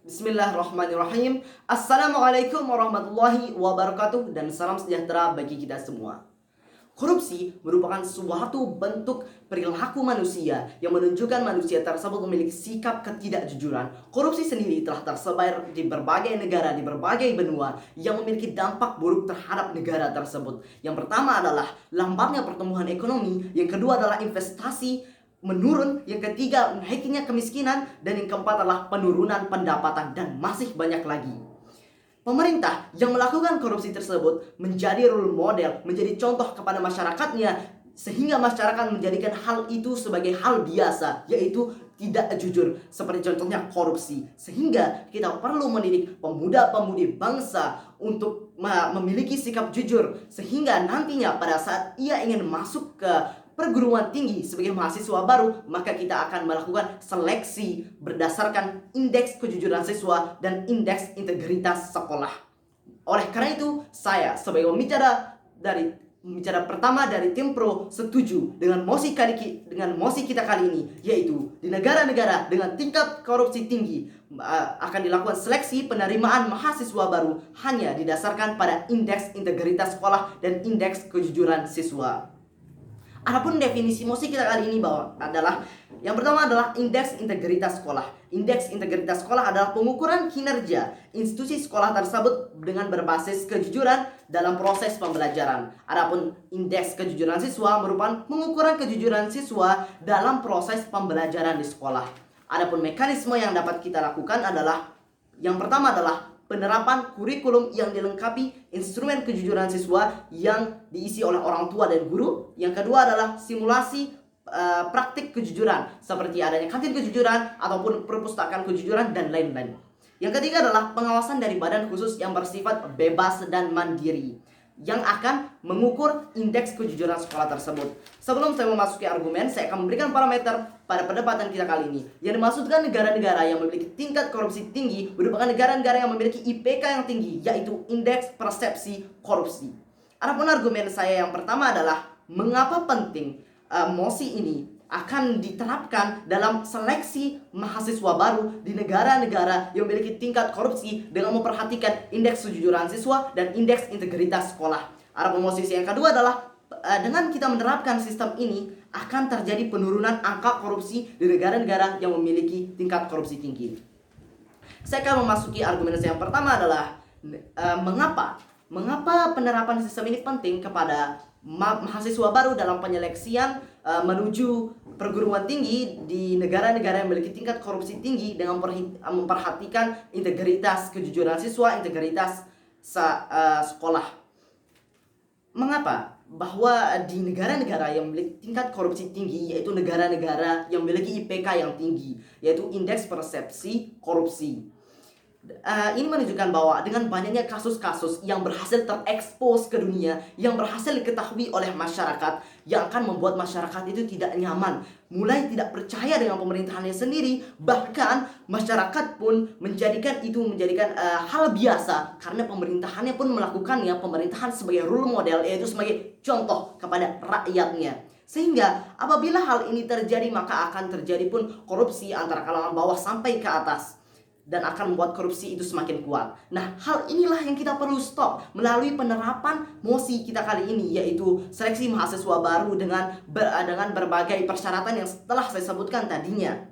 Bismillahirrahmanirrahim. Assalamualaikum warahmatullahi wabarakatuh dan salam sejahtera bagi kita semua. Korupsi merupakan suatu bentuk perilaku manusia yang menunjukkan manusia tersebut memiliki sikap ketidakjujuran. Korupsi sendiri telah tersebar di berbagai negara, di berbagai benua yang memiliki dampak buruk terhadap negara tersebut. Yang pertama adalah lambatnya pertumbuhan ekonomi, yang kedua adalah investasi menurun, yang ketiga naiknya kemiskinan, dan yang keempat adalah penurunan pendapatan, dan masih banyak lagi. Pemerintah yang melakukan korupsi tersebut menjadi role model, menjadi contoh kepada masyarakatnya, sehingga masyarakat menjadikan hal itu sebagai hal biasa, yaitu tidak jujur, seperti contohnya korupsi. Sehingga kita perlu mendidik pemuda-pemudi bangsa untuk memiliki sikap jujur, sehingga nantinya pada saat ia ingin masuk ke perguruan tinggi sebagai mahasiswa baru, maka kita akan melakukan seleksi berdasarkan indeks kejujuran siswa dan indeks integritas sekolah. Oleh karena itu, saya sebagai pembicara pertama dari tim pro setuju dengan mosi kita kali ini, yaitu di negara-negara dengan tingkat korupsi tinggi akan dilakukan seleksi penerimaan mahasiswa baru hanya didasarkan pada indeks integritas sekolah dan indeks kejujuran siswa. Adapun definisi mosi kita kali ini adalah yang pertama adalah indeks integritas sekolah. Indeks integritas sekolah adalah pengukuran kinerja institusi sekolah tersebut dengan berbasis kejujuran dalam proses pembelajaran. Adapun indeks kejujuran siswa merupakan pengukuran kejujuran siswa dalam proses pembelajaran di sekolah. Adapun mekanisme yang dapat kita lakukan adalah yang pertama adalah penerapan kurikulum yang dilengkapi instrumen kejujuran siswa yang diisi oleh orang tua dan guru. Yang kedua adalah simulasi praktik kejujuran seperti adanya kantin kejujuran ataupun perpustakaan kejujuran dan lain-lain. Yang ketiga adalah pengawasan dari badan khusus yang bersifat bebas dan mandiri yang akan mengukur indeks kejujuran sekolah tersebut. Sebelum saya memasuki argumen, saya akan memberikan parameter pada perdebatan kita kali ini. Yang dimaksudkan negara-negara yang memiliki tingkat korupsi tinggi merupakan negara-negara yang memiliki IPK yang tinggi, yaitu indeks persepsi korupsi. Adapun argumen saya yang pertama adalah mengapa penting mosi ini akan diterapkan dalam seleksi mahasiswa baru di negara-negara yang memiliki tingkat korupsi dengan memperhatikan indeks kejujuran siswa dan indeks integritas sekolah. Adapun posisi yang kedua adalah dengan kita menerapkan sistem ini akan terjadi penurunan angka korupsi di negara-negara yang memiliki tingkat korupsi tinggi. Saya akan memasuki argumen saya yang pertama adalah mengapa penerapan sistem ini penting kepada mahasiswa baru dalam penyeleksian menuju perguruan tinggi di negara-negara yang memiliki tingkat korupsi tinggi dengan memperhatikan integritas kejujuran siswa, integritas sekolah. Mengapa? Bahwa di negara-negara yang memiliki tingkat korupsi tinggi, yaitu negara-negara yang memiliki IPK yang tinggi, yaitu indeks persepsi korupsi. Ini menunjukkan bahwa dengan banyaknya kasus-kasus yang berhasil terekspos ke dunia, yang berhasil diketahui oleh masyarakat, yang akan membuat masyarakat itu tidak nyaman, mulai tidak percaya dengan pemerintahannya sendiri. Bahkan masyarakat pun menjadikan hal biasa, karena pemerintahannya pun melakukannya, pemerintahan sebagai role model, yaitu sebagai contoh kepada rakyatnya. Sehingga apabila hal ini terjadi, maka akan terjadi pun korupsi antara kalangan bawah sampai ke atas, dan akan membuat korupsi itu semakin kuat. Nah, hal inilah yang kita perlu stop melalui penerapan mosi kita kali ini, yaitu seleksi mahasiswa baru dengan berbagai persyaratan yang telah saya sebutkan tadinya.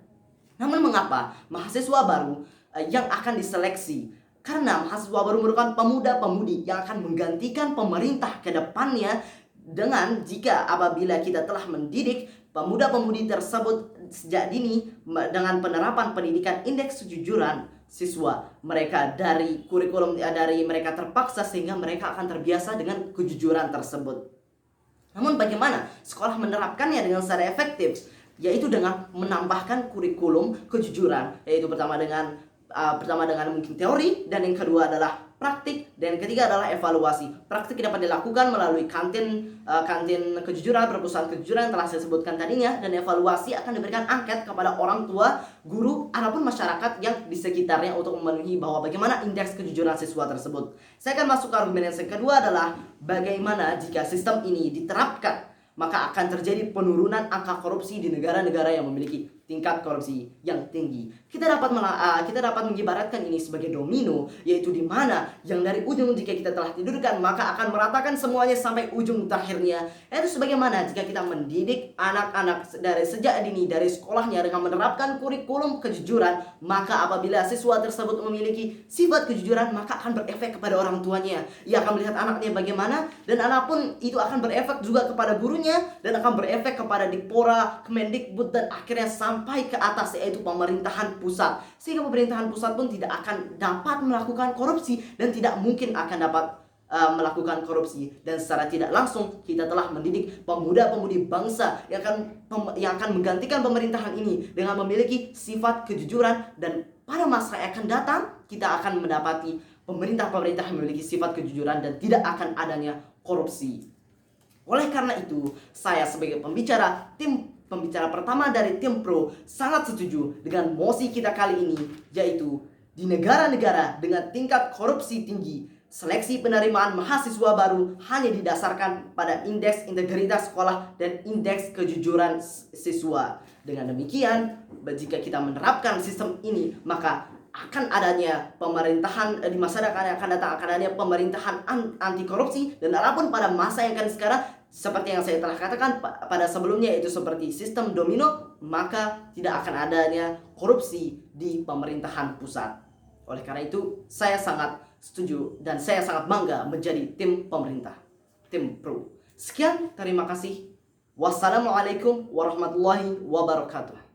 Namun mengapa mahasiswa baru yang akan diseleksi? Karena mahasiswa baru merupakan pemuda-pemudi yang akan menggantikan pemerintah ke depannya, dengan apabila kita telah mendidik pemuda-pemudi tersebut sejak dini dengan penerapan pendidikan indeks kejujuran siswa mereka dari kurikulum dari mereka terpaksa, sehingga mereka akan terbiasa dengan kejujuran tersebut. Namun bagaimana sekolah menerapkannya dengan secara efektif? Yaitu dengan menambahkan kurikulum kejujuran, yaitu pertama dengan mungkin teori, dan yang kedua adalah praktik, dan yang ketiga adalah evaluasi. Praktik dapat dilakukan melalui kantin kejujuran, perpustakaan kejujuran yang telah saya sebutkan tadinya, dan evaluasi akan diberikan angket kepada orang tua, guru, ataupun masyarakat yang di sekitarnya untuk memenuhi bahwa bagaimana indeks kejujuran siswa tersebut. Saya akan masuk ke argumen yang kedua adalah bagaimana jika sistem ini diterapkan, maka akan terjadi penurunan angka korupsi di negara-negara yang memiliki tingkat korupsi yang tinggi. Kita dapat mengibaratkan ini sebagai domino, yaitu di mana yang dari ujung jika kita telah tidurkan maka akan meratakan semuanya sampai ujung terakhirnya. Itu sebagaimana jika kita mendidik anak-anak dari sejak dini dari sekolahnya dengan menerapkan kurikulum kejujuran, maka apabila siswa tersebut memiliki sifat kejujuran maka akan berefek kepada orang tuanya. Ia akan melihat anaknya bagaimana, dan anak pun itu akan berefek juga kepada gurunya, dan akan berefek kepada Dikpora, Kemendikbud, dan akhirnya sampai ke atas yaitu pemerintahan pusat, sehingga pemerintahan pusat pun tidak akan dapat melakukan korupsi dan tidak mungkin akan dapat melakukan korupsi. Dan secara tidak langsung kita telah mendidik pemuda-pemudi bangsa yang akan menggantikan pemerintahan ini dengan memiliki sifat kejujuran, dan pada masa yang akan datang kita akan mendapati pemerintah-pemerintah yang memiliki sifat kejujuran dan tidak akan adanya korupsi. Oleh karena itu, saya sebagai pembicara pertama dari tim Pro sangat setuju dengan mosi kita kali ini, yaitu di negara-negara dengan tingkat korupsi tinggi, seleksi penerimaan mahasiswa baru hanya didasarkan pada indeks integritas sekolah dan indeks kejujuran siswa. Dengan demikian, jika kita menerapkan sistem ini, maka akan adanya pemerintahan di masa yang akan datang, akan adanya pemerintahan anti korupsi. Dan walaupun pada masa yang akan sekarang, seperti yang saya telah katakan pada sebelumnya, itu seperti sistem domino, maka tidak akan adanya korupsi di pemerintahan pusat. Oleh karena itu, saya sangat setuju dan saya sangat bangga menjadi tim pemerintah, tim Pro. Sekian, terima kasih. Wassalamualaikum warahmatullahi wabarakatuh.